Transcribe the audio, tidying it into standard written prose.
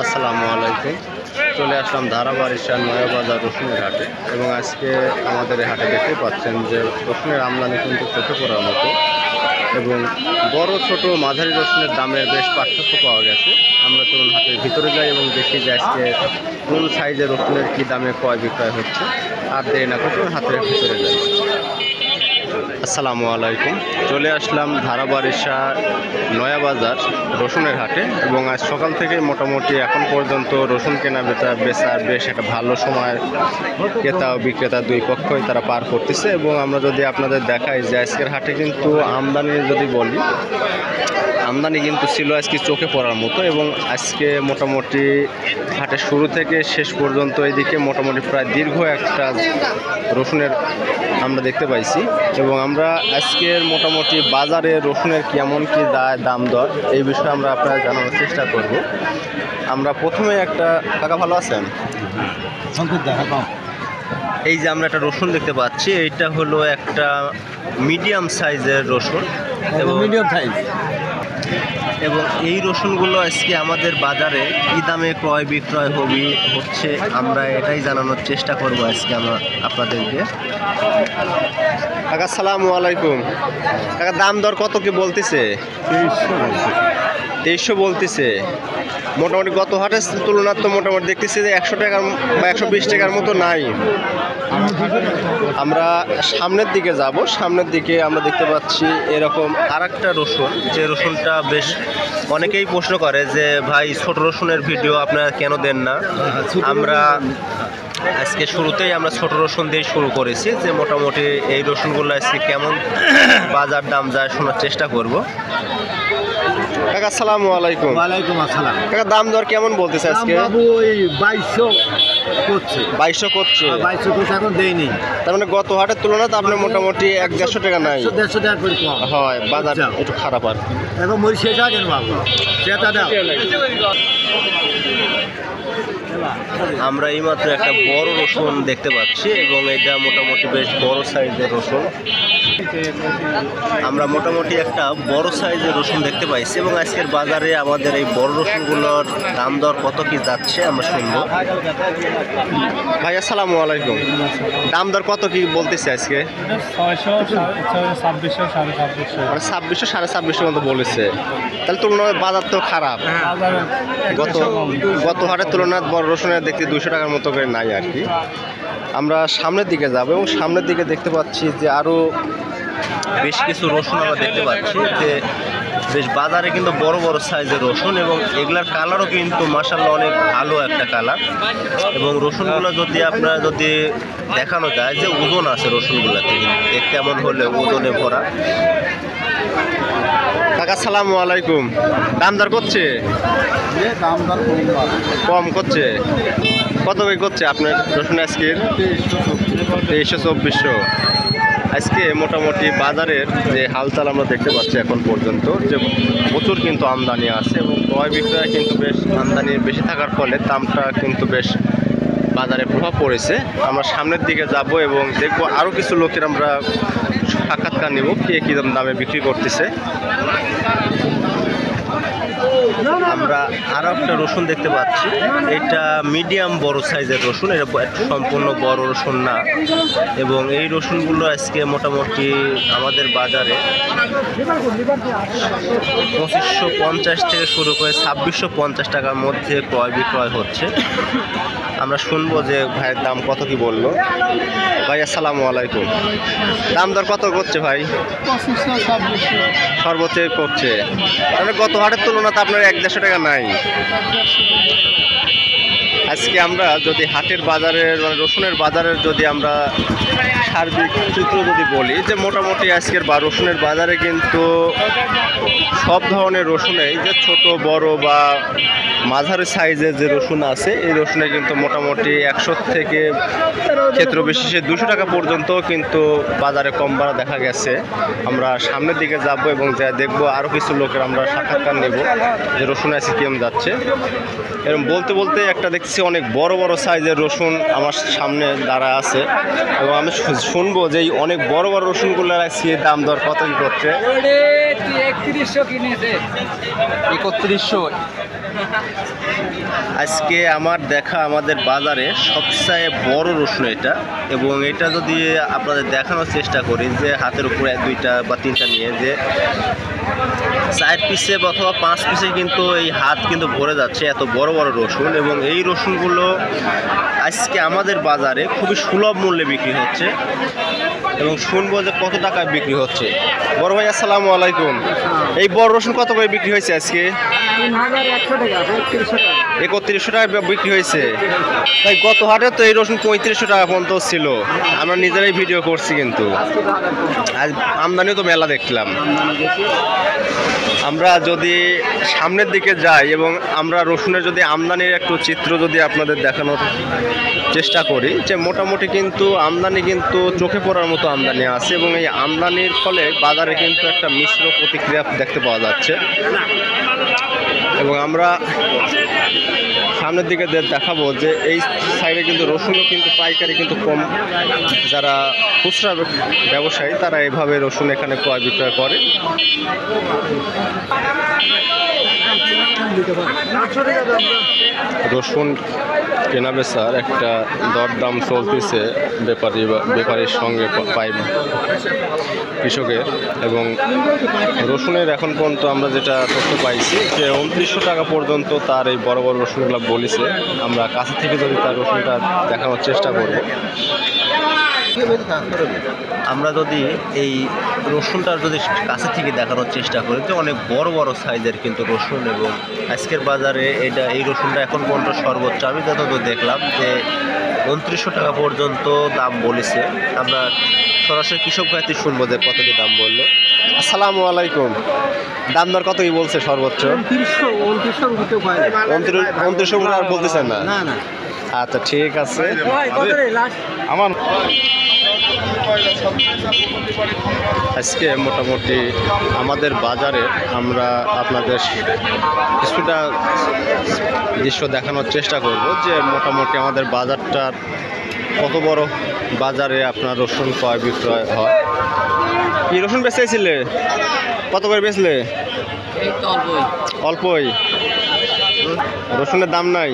আসসালামু আলাইকুম। চলে আসলাম ধারাবাড়িশাল নয়াবাজার রসুনের হাটে এবং আজকে আমাদের এই হাটে দেখতে পাচ্ছেন যে রসুনের আমদানি কিন্তু চোখে পড়ার মতো এবং বড় ছোট মাঝারি রসুনের দামের বেশ পার্থক্য পাওয়া গেছে। আমরা চলুন হাটের ভিতরে যাই এবং দেখি যে আজকে কোন সাইজের রসুনের কী দামে ক্রয় বিক্রয় হচ্ছে। আর দেরি না করে হাটের ভিতরে যাই। আসসালামু আলাইকুম। চলে আসলাম ধারাবাড়িশাল নয়াবাজার রসুনের হাটে এবং আজ সকাল থেকে মোটামুটি এখন পর্যন্ত রসুন কেনা বেচার বেশ একটা ভালো সময় ক্রেতা ও বিক্রেতা দুই পক্ষই তারা পার করতেছে। এবং আমরা যদি আপনাদের দেখাই যে আজকের হাটে কিন্তু আমদানি যদি বলি, আমদানি কিন্তু ছিল আজকে চোখে পড়ার মতো এবং আজকে মোটামুটি হাটের শুরু থেকে শেষ পর্যন্ত এইদিকে মোটামুটি প্রায় দীর্ঘ একটা রসুনের আমরা দেখতে পাইছি। এবং আমরা আজকের মোটামুটি বাজারে রসুনের কেমন কী দাম দর এই বিষয়ে আমরা আপনারা জানানোর চেষ্টা করব। আমরা প্রথমে একটা কাকা ভালো আছেন? এই যে আমরা একটা রসুন দেখতে পাচ্ছি, এইটা হলো একটা মিডিয়াম সাইজের রসুন এবং মিডিয়াম সাইজ এবং এই রসুনগুলো আজকে আমাদের বাজারে কী দামে ক্রয় বিক্রয় হচ্ছে আমরা এটাই জানানোর চেষ্টা করব আজকে আমরা আপনাদেরকে। কাকা আসসালামু আলাইকুম। কাকা দাম দর কত কি বলতেছে? 2300 বলতেছে। মোটামুটি গত হাটের তুলনার তো মোটামুটি দেখতেছি যে 100 টাকার বা 120 টাকার মতো নাই। আমরা সামনের দিকে যাব, সামনের দিকে আমরা দেখতে পাচ্ছি এরকম আরেকটা রসুন, যে রসুনটা বেশ অনেকেই প্রশ্ন করে যে ভাই ছোট রসুনের ভিডিও আপনারা কেন দেন না। আমরা আজকে শুরুতেই আমরা ছোট রসুন দিয়ে শুরু করেছি, যে মোটামুটি এই রসুনগুলো আজকে কেমন বাজার দাম যায় শোনার চেষ্টা করব। কাকা আসসালামু আলাইকুম। ওয়ালাইকুম আসসালাম। কাকা দাম দর কেমন বলতেছে আজকে? বাবু ওই 2200 করছে। 2200 করছে। 2200 করছে, এখন দেয়নি। তার মানে গত হাটের তুলনায় তো আপনার মোটামুটি 150 টাকা নাই। 150 টাকা করে কম হয়, বাজার একটু খারাপ আর কি। এখন মরি সেটা কেন বাবু, সেটা দাও। আমরা এইমাত্র একটা বড় রসুন দেখতে পাচ্ছি এবং এটা মোটামুটি বেশ বড় সাইজের রসুন। আমরা মোটামুটি একটা বড় সাইজের রসুন দেখতে পাইছি এবং আজকের বাজারে আমাদের এই বড় রসুনগুলোর দাম দর কত কি যাচ্ছে আমরা শুনবো। ভাই আসসালামু আলাইকুম। দাম দর কত কি বলতেছে আজকে? 2600, 2600, 2600 2650 মতো বলেছে। তাহলে তুলনায় বাজার তো খারাপ। গত হাটের তুলনায় বড় রসুনের দেখতে 200 টাকার মতো করে নাই আর কি। আমরা সামনের দিকে যাব এবং সামনের দিকে দেখতে পাচ্ছি যে আরও বেশ কিছু রসুন আমরা দেখতে পাচ্ছি যে বেশ বাজারে কিন্তু বড় বড় সাইজের রসুন এবং এগুলার কালারও কিন্তু মাশাআল্লাহ অনেক ভালো একটা কালার। এবং রসুনগুলো যদি দেখানো যায় যে ওজন আছে রসুনগুলোতে, দেখতে এমন হলে ওজনে ভরা। কাকা আসসালামু আলাইকুম। দাম দর করছে? কম করছে। কত করে করছে আপনার রসুন আজকে? 2300-2400। আজকে মোটামুটি বাজারের যে হালচাল আমরা দেখতে পাচ্ছি এখন পর্যন্ত যে প্রচুর কিন্তু আমদানি আছে এবং ক্রয় বিক্রয় কিন্তু বেশ আমদানি বেশি থাকার ফলে দামটা কিন্তু বেশ বাজারে প্রভাব পড়েছে। আমরা সামনের দিকে যাব এবং দেখব আরও কিছু লোকের আমরা সাক্ষাৎকার নেব কে কী দামে বিক্রি করতেছে। আমরা আরও একটা রসুন দেখতে পাচ্ছি, এটা মিডিয়াম বড় সাইজের রসুন, এটা সম্পূর্ণ বড় রসুন না। এবং এই রসুনগুলো আজকে মোটামুটি আমাদের বাজারে 2550 থেকে শুরু করে 2650 টাকার মধ্যে ক্রয় বিক্রয় হচ্ছে। আমরা শুনবো যে ভাইয়ের দাম কত কি বললো। ভাই আসসালামু আলাইকুম। দাম দর কত করছে ভাই? 2500, সর্বোচ্চ করছে। তাহলে গত হাটের তুলনাতে আপনার 150 টাকা নাই। আজকে আমরা যদি হাটের বাজারের মানে রসুনের বাজারের যদি আমরা সার্বিক চিত্র যদি বলি যে মোটামুটি আজকের রসুনের বাজারে কিন্তু সব ধরনের রসুনেই যে ছোট বড় বা মাঝারি সাইজের যে রসুন আছে এই রসুনে কিন্তু মোটামুটি 100 থেকে ক্ষেত্র বিশেষে 200 টাকা পর্যন্ত কিন্তু বাজারে কম বাড়া দেখা গেছে। আমরা সামনের দিকে যাব এবং যা দেখবো আরও কিছু লোকের আমরা সাক্ষাৎকার নেব যে রসুন আছে কেমন যাচ্ছে। এরকম বলতে বলতে একটা দেখছি অনেক বড় বড় সাইজের রসুন আমার সামনে দাঁড়া আছে এবং আমি শুনবো যে এই অনেক বড় বড় রসুনগুলো আজকে দাম দর কত কি করছে। 3100 কিনেছে। 3100। আজকে আমার দেখা আমাদের বাজারে সবচেয়ে বড় রসুন এটা, এবং এটা যদি আপনাদের দেখানোর চেষ্টা করি যে হাতের উপরে 2টা বা 3টা নিয়ে যে 4 পিসে অথবা 5 পিসে কিন্তু এই হাত কিন্তু ভরে যাচ্ছে, এত বড় বড় রসুন। এবং এই রসুনগুলো আজকে আমাদের বাজারে খুবই সুলভ মূল্যে বিক্রি হচ্ছে, এবং শুনবো যে কত টাকায় বিক্রি হচ্ছে। বড় ভাই আসসালামু আলাইকুম, এই বড় রসুন কত করে বিক্রি হয়েছে আজকে? 3100 টাকা বিক্রি হয়েছে। তাই গত হাটে তো এই রসুন 3500 টাকা পর্যন্ত ছিল, আমরা নিজেরাই ভিডিও করছি, কিন্তু আজ আমদানিও তো মেলা দেখলাম। আমরা যদি সামনের দিকে যাই এবং আমরা রসুনের যদি আমদানির একটু চিত্র যদি আপনাদের দেখানোর চেষ্টা করি, যে মোটামুটি কিন্তু আমদানি কিন্তু চোখে পড়ার মতো আমদানি আছে, এবং এই আমদানির ফলে বাজারে কিন্তু একটা মিশ্র প্রতিক্রিয়া দেখতে পাওয়া যাচ্ছে। এবং আমরা সামনের দিকে দেখাবো যে এই সাইডে কিন্তু রসুনও কিন্তু পাইকারি কিন্তু কম, যারা খুচরা ব্যবসায়ী তারা এভাবে রসুন এখানে ক্রয় বিক্রয় করে। রসুন কেনা বেচার একটা দরদাম চলতেছে ব্যাপারীর সঙ্গে পাই কৃষকের। এবং রসুনের এখন পর্যন্ত আমরা যেটা তথ্য পাইছি যে 2900 টাকা পর্যন্ত তার এই বড় বড় রসুনগুলো বলেছে। আমরা কাছে থেকে যদি তার রসুনটা দেখানোর চেষ্টা করব। আমরা যদি এই রসুনটার যদি কাছে থেকে দেখানোর চেষ্টা করি যে অনেক বড় বড় সাইজের কিন্তু রসুন, এবং আজকের বাজারে এই রসুনটা এখন পর্যন্ত সর্বোচ্চ আমি যতদূর দেখলাম যে 2900 টাকা পর্যন্ত দাম বলেছে। আমরা সরাসরি কৃষক ভাইতে শুনবো যে কত কি দাম বললো। আসসালামু আলাইকুম, দাম দর কত কি বলছে সর্বোচ্চ? 2900 আর বলতেছেন না? আচ্ছা ঠিক আছে। আমার আজকে মোটামুটি আমাদের বাজারে আমরা আপনাদের কিছুটা দৃশ্য দেখানোর চেষ্টা করব যে মোটামুটি আমাদের বাজারটার কত বড় বাজারে আপনার রসুন ক্রয় বিক্রয় হয়। কি রসুন বেচেছিলে? কত করে বেচলে? অল্পই। রসুনের দাম নাই?